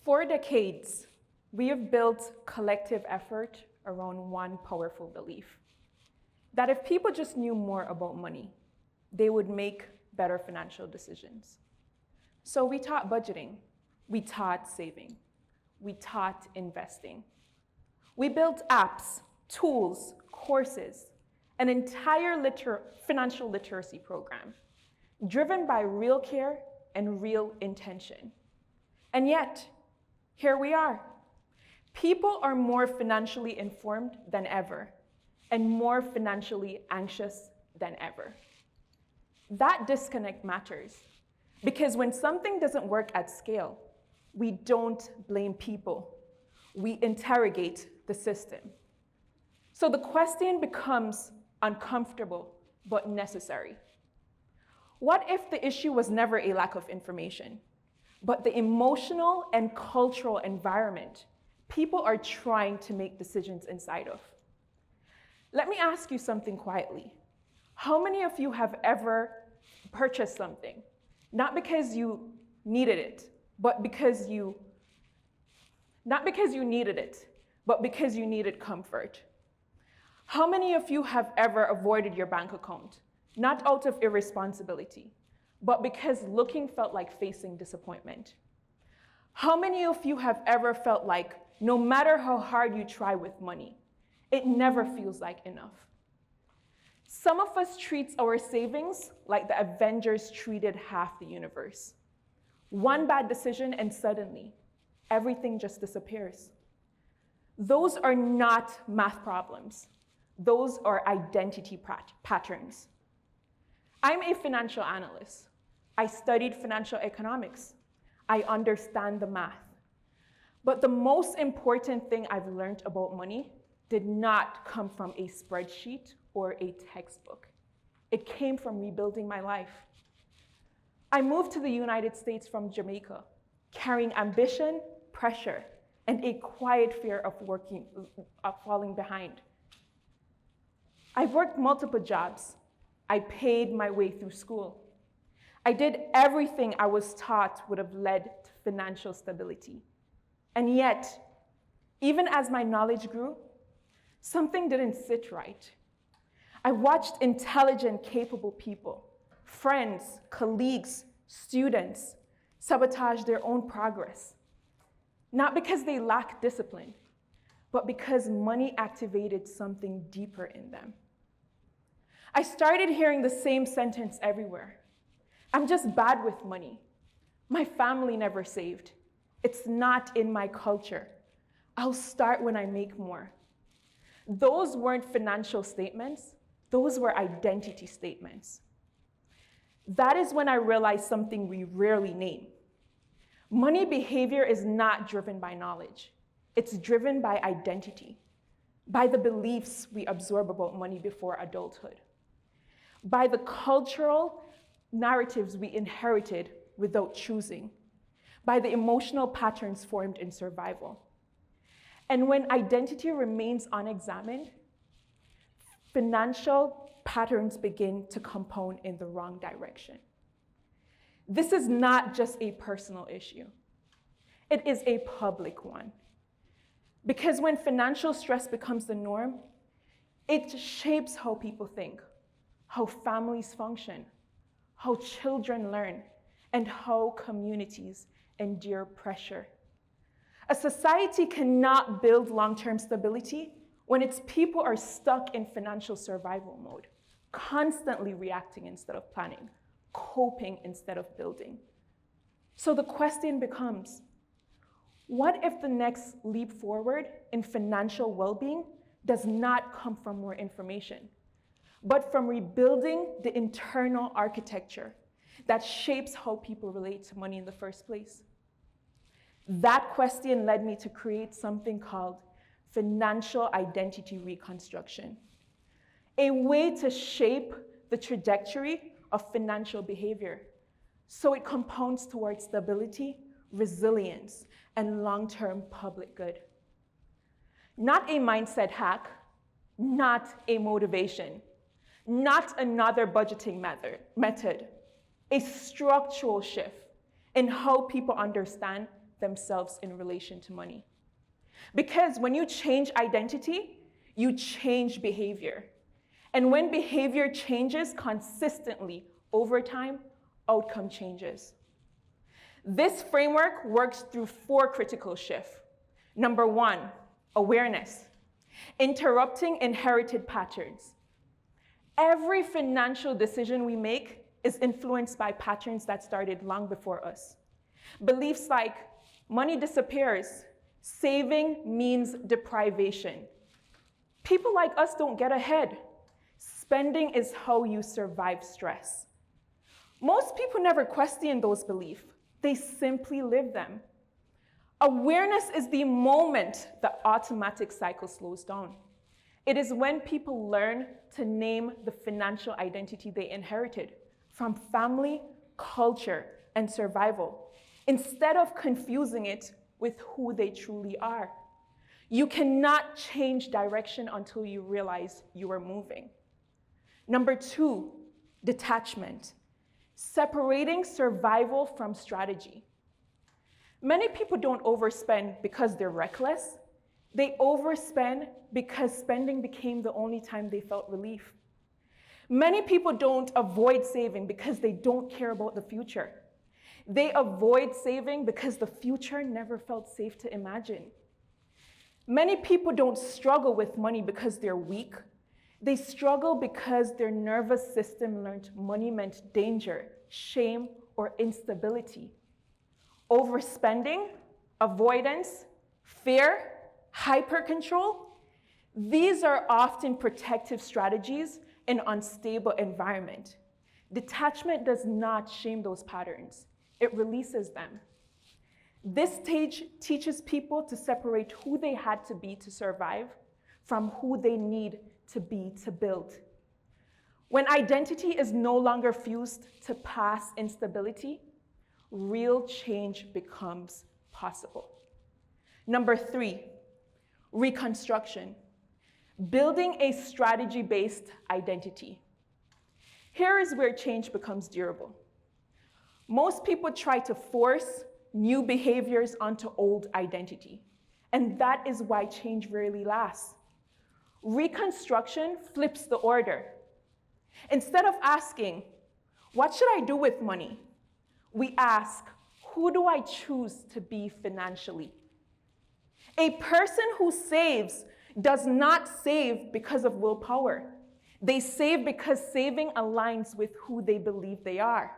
For decades, we have built collective effort around one powerful belief, that if people just knew more about money, they would make better financial decisions. So we taught budgeting, we taught saving, we taught investing. We built apps, tools, courses, an entire financial literacy program, driven by real care and real intention. And yet, here we are. People are more financially informed than ever, and more financially anxious than ever. That disconnect matters, because when something doesn't work at scale, we don't blame people. We interrogate the system. So the question becomes uncomfortable but necessary. What if the issue was never a lack of information, but the emotional and cultural environment people are trying to make decisions inside of? Let me ask you something quietly. How many of you have ever purchased something, not because you needed it, but because you needed comfort? How many of you have ever avoided your bank account, not out of irresponsibility, but because looking felt like facing disappointment? How many of you have ever felt like no matter how hard you try with money, it never feels like enough? Some of us treat our savings like the Avengers treated half the universe. One bad decision and suddenly, everything just disappears. Those are not math problems. Those are identity patterns. I'm a financial analyst. I studied financial economics. I understand the math. But the most important thing I've learned about money did not come from a spreadsheet or a textbook. It came from rebuilding my life. I moved to the United States from Jamaica, carrying ambition, pressure, and a quiet fear of falling behind. I've worked multiple jobs. I paid my way through school. I did everything I was taught would have led to financial stability. And yet, even as my knowledge grew, something didn't sit right. I watched intelligent, capable people, friends, colleagues, students, sabotage their own progress. Not because they lacked discipline, but because money activated something deeper in them. I started hearing the same sentence everywhere. I'm just bad with money. My family never saved. It's not in my culture. I'll start when I make more. Those weren't financial statements. Those were identity statements. That is when I realized something we rarely name. Money behavior is not driven by knowledge. It's driven by identity, by the beliefs we absorb about money before adulthood, by the cultural narratives we inherited without choosing, by the emotional patterns formed in survival. And when identity remains unexamined, financial patterns begin to compound in the wrong direction. This is not just a personal issue. It is a public one. Because when financial stress becomes the norm, it shapes how people think, how families function, how children learn, and how communities endure pressure. A society cannot build long-term stability when its people are stuck in financial survival mode, constantly reacting instead of planning, coping instead of building. So the question becomes, what if the next leap forward in financial well-being does not come from more information, but from rebuilding the internal architecture that shapes how people relate to money in the first place? That question led me to create something called financial identity reconstruction, a way to shape the trajectory of financial behavior so it compounds towards stability, resilience, and long-term public good. Not a mindset hack, not a motivation, not another budgeting method, a structural shift in how people understand themselves in relation to money. Because when you change identity, you change behavior. And when behavior changes consistently over time, outcome changes. This framework works through 4 critical shifts. Number 1, awareness, interrupting inherited patterns. Every financial decision we make is influenced by patterns that started long before us. Beliefs like money disappears, saving means deprivation. People like us don't get ahead. Spending is how you survive stress. Most people never question those beliefs. They simply live them. Awareness is the moment the automatic cycle slows down. It is when people learn to name the financial identity they inherited from family, culture, and survival, instead of confusing it with who they truly are. You cannot change direction until you realize you are moving. Number 2, detachment, separating survival from strategy. Many people don't overspend because they're reckless. They overspend because spending became the only time they felt relief. Many people don't avoid saving because they don't care about the future. They avoid saving because the future never felt safe to imagine. Many people don't struggle with money because they're weak. They struggle because their nervous system learned money meant danger, shame, or instability. Overspending, avoidance, fear, hyper-control, these are often protective strategies in an unstable environment. Detachment does not shame those patterns. It releases them. This stage teaches people to separate who they had to be to survive from who they need to be to build. When identity is no longer fused to past instability, real change becomes possible. Number 3, reconstruction, building a strategy-based identity. Here is where change becomes durable. Most people try to force new behaviors onto old identity, and that is why change rarely lasts. Reconstruction flips the order. Instead of asking, what should I do with money? We ask, who do I choose to be financially? A person who saves does not save because of willpower. They save because saving aligns with who they believe they are.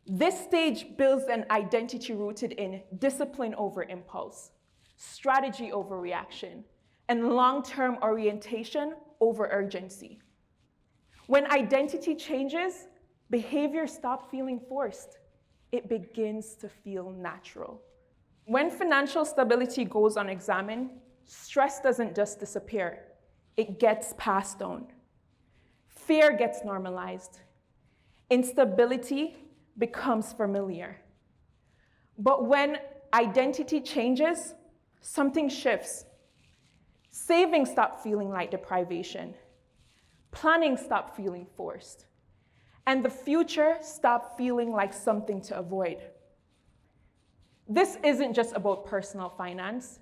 This stage builds an identity rooted in discipline over impulse, strategy over reaction, and long-term orientation over urgency. When identity changes, behavior stops feeling forced. It begins to feel natural. When financial stability goes unexamined, stress doesn't just disappear. It gets passed on. Fear gets normalized. Instability becomes familiar. But when identity changes, something shifts. Saving stops feeling like deprivation. Planning stops feeling forced. And the future stops feeling like something to avoid. This isn't just about personal finance.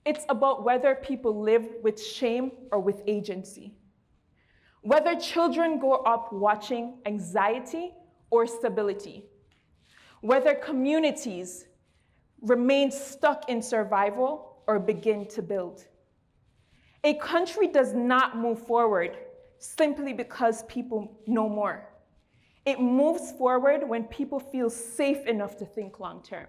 It's about whether people live with shame or with agency. Whether children grow up watching anxiety or stability. Whether communities remain stuck in survival or begin to build. A country does not move forward simply because people know more. It moves forward when people feel safe enough to think long term.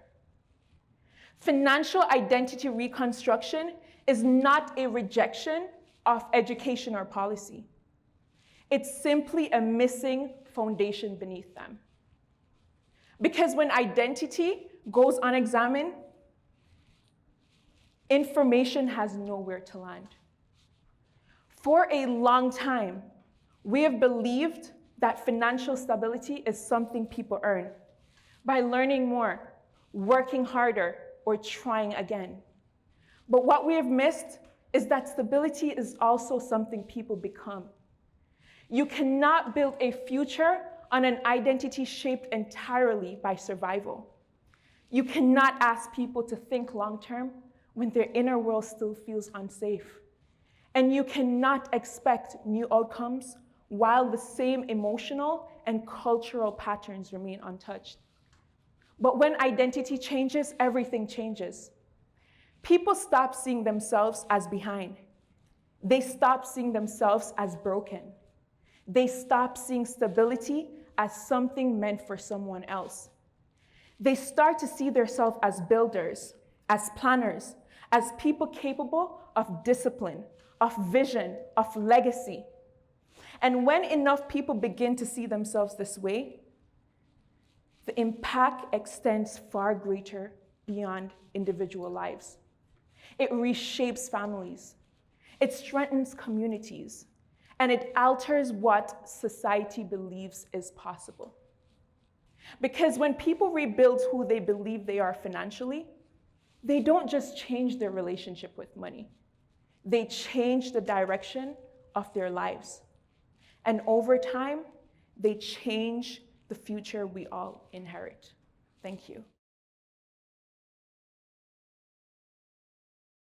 Financial identity reconstruction is not a rejection of education or policy. It's simply a missing foundation beneath them. Because when identity goes unexamined, information has nowhere to land. For a long time, we have believed that financial stability is something people earn by learning more, working harder, or trying again. But what we have missed is that stability is also something people become. You cannot build a future on an identity shaped entirely by survival. You cannot ask people to think long-term when their inner world still feels unsafe. And you cannot expect new outcomes while the same emotional and cultural patterns remain untouched. But when identity changes, everything changes. People stop seeing themselves as behind. They stop seeing themselves as broken. They stop seeing stability as something meant for someone else. They start to see themselves as builders, as planners, as people capable of discipline, of vision, of legacy. And when enough people begin to see themselves this way, the impact extends far greater beyond individual lives. It reshapes families, it strengthens communities, and it alters what society believes is possible. Because when people rebuild who they believe they are financially, they don't just change their relationship with money. They change the direction of their lives. And over time, they change the future we all inherit. Thank you.